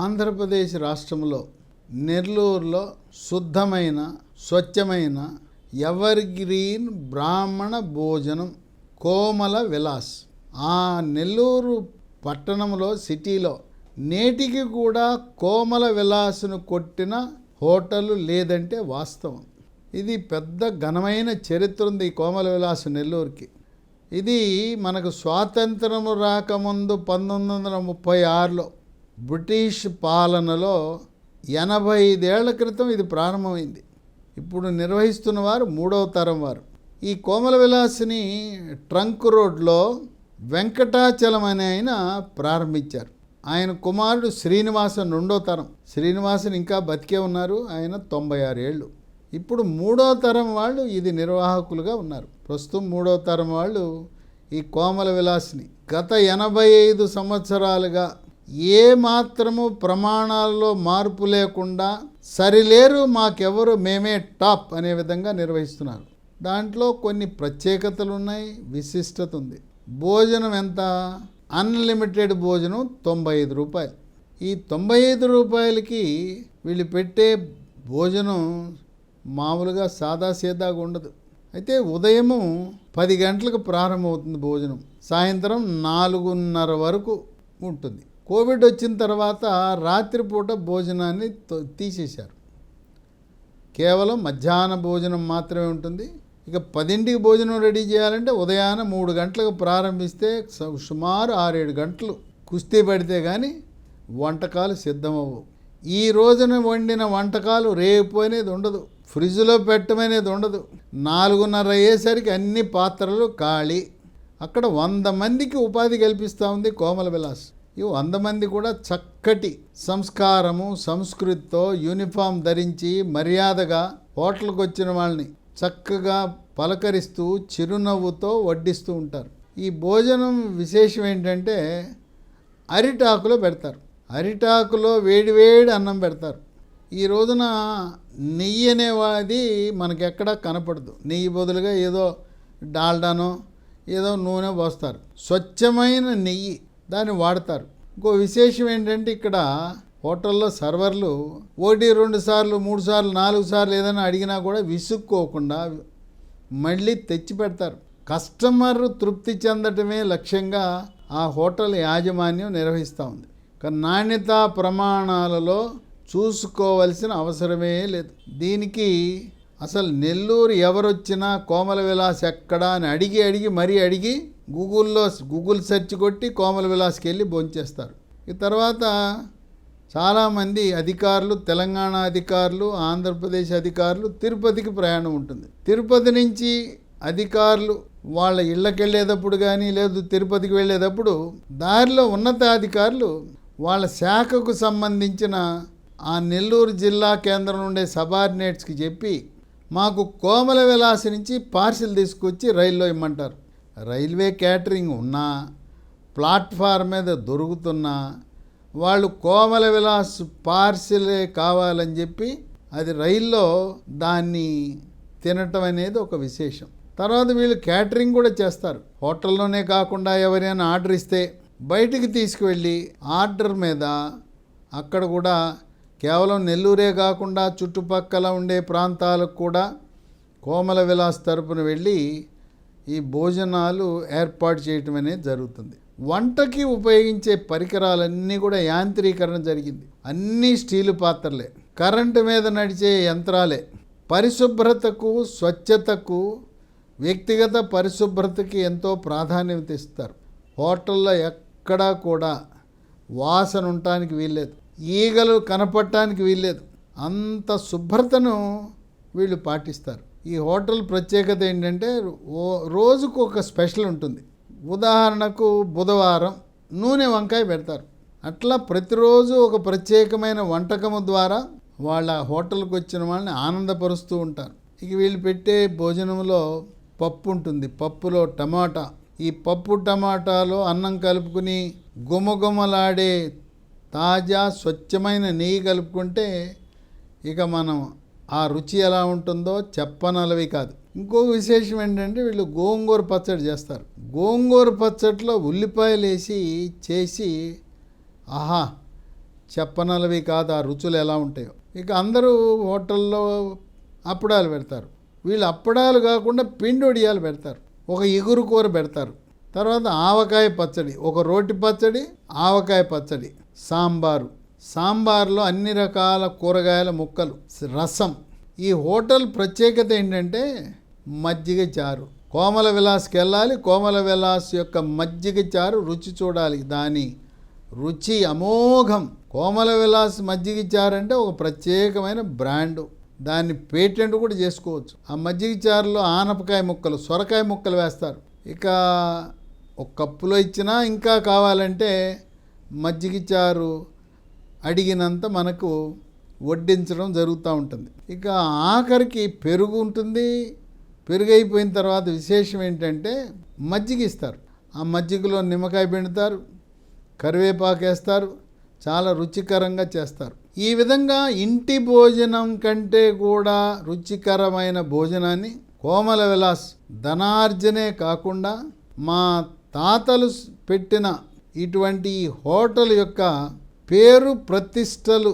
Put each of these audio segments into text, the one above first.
ఆంధ్రప్రదేశ్ రాష్ట్రంలో నెల్లూరులో శుద్ధమైన స్వచ్ఛమైన ఎవర్ గ్రీన్ బ్రాహ్మణ భోజనం కోమల విలాస్. ఆ నెల్లూరు పట్టణంలో సిటీలో నేటికి కూడా కోమల విలాస్ను కొట్టిన హోటల్ లేదంటే వాస్తవం. ఇది పెద్ద ఘనమైన చరిత్ర ఉంది ఈ కోమల విలాస్ నెల్లూరుకి. ఇది మనకు స్వాతంత్రము రాకముందు 1936లో బ్రిటిష్ పాలనలో 85 ఏళ్ల క్రితం ఇది ప్రారంభమైంది. ఇప్పుడు నిర్వహిస్తున్న వారు 3వ తరం వారు. ఈ కోమల విలాస్ని ట్రంక్ రోడ్లో వెంకటాచలం అనే ఆయన ప్రారంభించారు. ఆయన కుమారుడు శ్రీనివాసన్ 2వ తరం. శ్రీనివాసన్ ఇంకా బతికే ఉన్నారు. ఆయన 96 ఏళ్ళు. ఇప్పుడు 3వ తరం వాళ్ళు ఇది నిర్వాహకులుగా ఉన్నారు. ప్రస్తుతం 3వ తరం వాళ్ళు ఈ కోమల విలాస్ని గత 85 సంవత్సరాలుగా ఏ మాత్రము ప్రమాణాల్లో మార్పు లేకుండా సరిలేరు మాకెవరు మేమే టాప్ అనే విధంగా నిర్వహిస్తున్నారు. దాంట్లో కొన్ని ప్రత్యేకతలు ఉన్నాయి, విశిష్టత ఉంది. భోజనం ఎంత? అన్లిమిటెడ్ భోజనం 95 రూపాయలు. ఈ 95 రూపాయలకి వీళ్ళు పెట్టే భోజనం మామూలుగా సాదాసీదాగా ఉండదు. అయితే ఉదయము 10 గంటలకు ప్రారంభమవుతుంది భోజనం, సాయంత్రం 4:30 వరకు ఉంటుంది. కోవిడ్ వచ్చిన తర్వాత రాత్రిపూట భోజనాన్ని తీసేశారు. కేవలం మధ్యాహ్న భోజనం మాత్రమే ఉంటుంది. ఇక 10ంటికి భోజనం రెడీ చేయాలంటే ఉదయాన్నే 3 గంటలకు ప్రారంభిస్తే సుమారు 6-7 గంటలు కుస్తీ పడితే కానీ వంటకాలు సిద్ధమవ్వవు. ఈ రోజున వండిన వంటకాలు రేపు అనేది ఉండదు, ఫ్రిడ్జ్లో పెట్టమనేది ఉండదు. 4:30 అయ్యేసరికి అన్ని పాత్రలు ఖాళీ. అక్కడ 100 మందికి ఉపాధి కల్పిస్తూ ఉంది కోమల విలాస్. ఈ 100 మంది కూడా చక్కటి సంస్కారము సంస్కృతితో యూనిఫామ్ ధరించి మర్యాదగా హోటల్కి వచ్చిన వాళ్ళని చక్కగా పలకరిస్తూ చిరునవ్వుతో వడ్డిస్తూ ఉంటారు. ఈ భోజనం విశేషం ఏంటంటే అరిటాకులో పెడతారు. అరిటాకులో వేడివేడి అన్నం పెడతారు. ఈ రోజున నెయ్యి అనేవాది మనకెక్కడా కనపడదు. నెయ్యి బదులుగా ఏదో డాల్డానో ఏదో నూనె పోస్తారు. స్వచ్ఛమైన నెయ్యి దాన్ని వాడతారు. ఇంకో విశేషం ఏంటంటే ఇక్కడ హోటల్లో సర్వర్లు 1-2 సార్లు 3 సార్లు 4 సార్లు ఏదైనా అడిగినా కూడా విసుక్కోకుండా మళ్ళీ తెచ్చి పెడతారు. కస్టమర్ తృప్తి చెందటమే లక్ష్యంగా ఆ హోటల్ యాజమాన్యం నిర్వహిస్తూ ఉంది. నాణ్యతా ప్రమాణాలలో చూసుకోవలసిన అవసరమే లేదు. దీనికి అసలు నెల్లూరు ఎవరొచ్చినా కోమల విలాస్ ఎక్కడా అని అడిగి గూగుల్ సెర్చ్ కొట్టి కోమల విలాస్కి వెళ్ళి భోంచేస్తారు. ఈ తర్వాత చాలామంది అధికారులు, తెలంగాణ అధికారులు, ఆంధ్రప్రదేశ్ అధికారులు తిరుపతికి ప్రయాణం ఉంటుంది. తిరుపతి నుంచి అధికారులు వాళ్ళ ఇళ్ళకి వెళ్ళేటప్పుడు కానీ లేదు తిరుపతికి వెళ్ళేటప్పుడు దారిలో ఉన్నతాధికారులు వాళ్ళ శాఖకు సంబంధించిన ఆ నెల్లూరు జిల్లా కేంద్రం ఉండే సబార్డినేట్స్కి చెప్పి మాకు కోమల విలాస్ నుంచి పార్సిల్ తీసుకొచ్చి రైల్లో ఇమ్మంటారు. రైల్వే క్యాటరింగ్ ఉన్నా ప్లాట్ఫామ్ మీద దొరుకుతున్నా వాళ్ళు కోమల విలాస్ పార్సిలే కావాలని చెప్పి అది రైల్లో దాన్ని తినటం అనేది ఒక విశేషం. తర్వాత వీళ్ళు క్యాటరింగ్ కూడా చేస్తారు. హోటల్లోనే కాకుండా ఎవరైనా ఆర్డర్ ఇస్తే బయటికి తీసుకువెళ్ళి ఆర్డర్ మీద అక్కడ కూడా కేవలం నెల్లూరే కాకుండా చుట్టుపక్కల ఉండే ప్రాంతాలకు కూడా కోమల విలాస్ తరపున వెళ్ళి ఈ భోజనాలు ఏర్పాటు చేయటం అనేది జరుగుతుంది. వంటకి ఉపయోగించే పరికరాలన్నీ కూడా యాంత్రీకరణ జరిగింది. అన్నీ స్టీలు పాత్రలే, కరెంటు మీద నడిచే యంత్రాలే. పరిశుభ్రతకు స్వచ్ఛతకు వ్యక్తిగత పరిశుభ్రతకి ఎంతో ప్రాధాన్యత ఇస్తారు. హోటల్లో ఎక్కడా కూడా వాసన ఉండటానికి వీల్లేదు, ఈగలు కనపడటానికి వీల్లేదు. అంత శుభ్రతను వీళ్ళు పాటిస్తారు. ఈ హోటల్ ప్రత్యేకత ఏంటంటే రోజుకు ఒక స్పెషల్ ఉంటుంది. ఉదాహరణకు బుధవారం నూనె వంకాయ పెడతారు. అట్లా ప్రతిరోజు ఒక ప్రత్యేకమైన వంటకము ద్వారా వాళ్ళ హోటల్కి వచ్చిన వాళ్ళని ఆనందపరుస్తూ ఉంటారు. ఇక వీళ్ళు పెట్టే భోజనంలో పప్పు ఉంటుంది, పప్పులో టమాటా. ఈ పప్పు టమాటాలో అన్నం కలుపుకుని గుమగుమలాడే తాజా స్వచ్ఛమైన నెయ్యి కలుపుకుంటే ఇక మనం ఆ రుచి ఎలా ఉంటుందో చెప్పనలవి కాదు. ఇంకో విశేషం ఏంటంటే వీళ్ళు గోంగూర పచ్చడి చేస్తారు. గోంగూర పచ్చడిలో ఉల్లిపాయలు వేసి చేసి ఆహా చెప్పనలవి కాదు ఆ రుచులు ఎలా ఉంటాయో. ఇక అందరూ హోటల్లో అప్పడాలు పెడతారు. వీళ్ళు అప్పడాలు కాకుండా పిండి వడియాలు పెడతారు, ఒక ఇగురు కూర పెడతారు, తర్వాత ఆవకాయ పచ్చడి, ఒక రోటి పచ్చడి, ఆవకాయ పచ్చడి, సాంబార్లో అన్ని రకాల కూరగాయల ముక్కలు, రసం. ఈ హోటల్ ప్రత్యేకత ఏంటంటే మజ్జిగ చారు. కోమల విలాస్కి వెళ్ళాలి, కోమల విలాస్ యొక్క మజ్జిగ చారు రుచి చూడాలి. దాని రుచి అమోఘం. కోమల విలాస్ మజ్జిగ చారు అంటే ఒక ప్రత్యేకమైన బ్రాండు. దాన్ని పేటెంట్ కూడా చేసుకోవచ్చు. ఆ మజ్జిగ చారులో ఆనపకాయ ముక్కలు, సొరకాయ ముక్కలు వేస్తారు. ఇక ఒక కప్పులో ఇచ్చినా ఇంకా కావాలంటే మజ్జిగ చారు అడిగినంత మనకు వడ్డించడం జరుగుతూ ఉంటుంది. ఇక ఆఖరికి పెరుగు ఉంటుంది. పెరుగు అయిపోయిన తర్వాత విశేషం ఏంటంటే మజ్జిగ ఇస్తారు. ఆ మజ్జిగలో నిమ్మకాయ పిండుతారు, కరివేపాకు వేస్తారు, చాలా రుచికరంగా చేస్తారు. ఈ విధంగా ఇంటి భోజనం కంటే కూడా రుచికరమైన భోజనాన్ని కోమల విలాస్ ధనార్జనే కాకుండా మా తాతలు పెట్టిన ఇటువంటి హోటల్ యొక్క పేరు ప్రతిష్టలు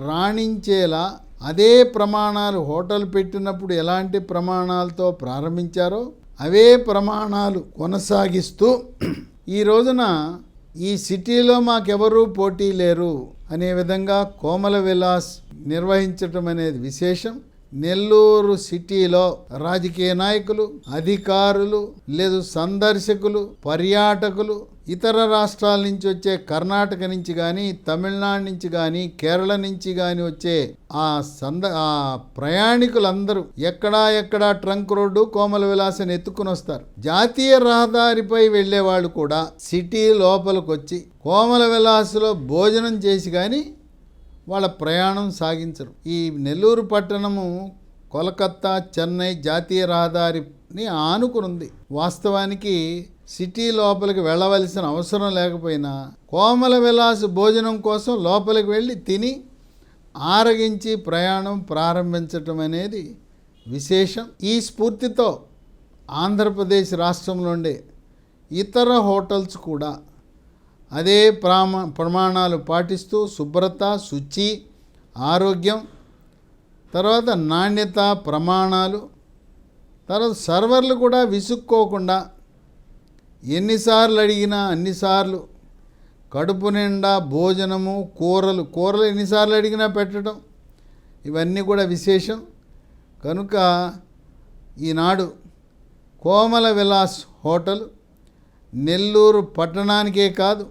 రాణించేలా అదే ప్రమాణాలు హోటల్ పెట్టినప్పుడు ఎలాంటి ప్రమాణాలతో ప్రారంభించారో అవే ప్రమాణాలు కొనసాగిస్తూ ఈ రోజున ఈ సిటీలో మాకెవరూ పోటీ లేరు అనే విధంగా కోమల విలాస్ నిర్వహించటం అనేది విశేషం. నెల్లూరు సిటీలో రాజకీయ నాయకులు, అధికారులు, లేదు సందర్శకులు, పర్యాటకులు, ఇతర రాష్ట్రాల నుంచి వచ్చే కర్ణాటక నుంచి కానీ, తమిళనాడు నుంచి కానీ, కేరళ నుంచి కానీ వచ్చే ఆ ప్రయాణికులందరూ ఎక్కడా ట్రంక్ రోడ్డు కోమల విలాసని ఎత్తుకుని వస్తారు. జాతీయ రహదారిపై వెళ్ళే వాళ్ళు కూడా సిటీ లోపలికి వచ్చి కోమల విలాసులో భోజనం చేసి కానీ వాళ్ళ ప్రయాణం సాగించరు. ఈ నెల్లూరు పట్టణము కోలకత్తా, చెన్నై జాతీయ రహదారిని ఆనుకునుంది. వాస్తవానికి సిటీ లోపలికి వెళ్ళవలసిన అవసరం లేకపోయినా కోమల విలాస్ భోజనం కోసం లోపలికి వెళ్ళి తిని ఆరగించి ప్రయాణం ప్రారంభించటం అనేది విశేషం. ఈ స్ఫూర్తితో ఆంధ్రప్రదేశ్ రాష్ట్రంలో ఉండే ఇతర హోటల్స్ కూడా అదే ప్రమాణాలు పాటిస్తూ శుభ్రత, శుచి, ఆరోగ్యం, తర్వాత నాణ్యత ప్రమాణాలు, తర్వాత సర్వర్లు కూడా విసుక్కోకుండా ఎన్నిసార్లు అడిగినా అన్నిసార్లు కడుపు నిండా భోజనము, కూరలు ఎన్నిసార్లు అడిగినా పెట్టడం, ఇవన్నీ కూడా విశేషం. కనుక ఈనాడు కోమల విలాస్ హోటల్ నెల్లూరు పట్టణానికే కాదు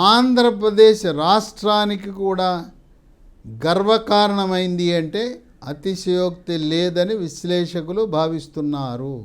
ఆంధ్రప్రదేశ్ రాష్ట్రానికి కూడా గర్వకారణమైంది అంటే అతిశయోక్తి లేదని విశ్లేషకులు భావిస్తున్నారు.